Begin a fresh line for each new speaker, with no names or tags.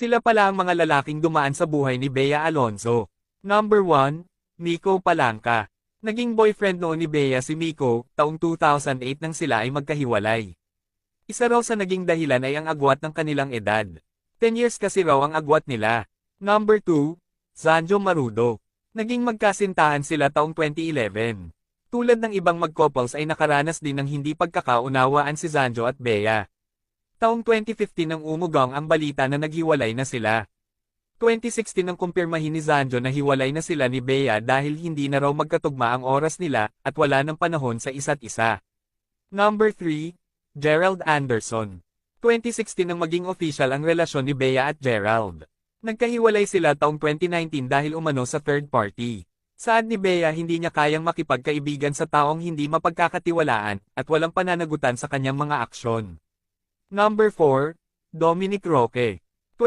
Sila pala ang mga lalaking dumaan sa buhay ni Bea Alonzo. Number 1, Miko Palanca. Naging boyfriend noon ni Bea si Miko, taong 2008 nang sila ay magkahiwalay. Isa raw sa naging dahilan ay ang agwat ng kanilang edad. 10 years kasi raw ang agwat nila. Number 2, Zanjo Marudo. Naging magkasintahan sila taong 2011. Tulad ng ibang mag-couples ay nakaranas din ng hindi pagkakaunawaan si Zanjo at Bea. Taong 2015 nang umugang ang balita na naghiwalay na sila. 2016 nang kumpirmahin ni Zanjo na hiwalay na sila ni Bea dahil hindi na raw magkatugma ang oras nila at wala ng panahon sa isa't isa. Number 3, Gerald Anderson. 2016 nang maging official ang relasyon ni Bea at Gerald. Nagkahiwalay sila taong 2019 dahil umano sa third party. Saad ni Bea hindi niya kayang makipagkaibigan sa taong hindi mapagkakatiwalaan at walang pananagutan sa kanyang mga aksyon. Number 4, Dominic Roque.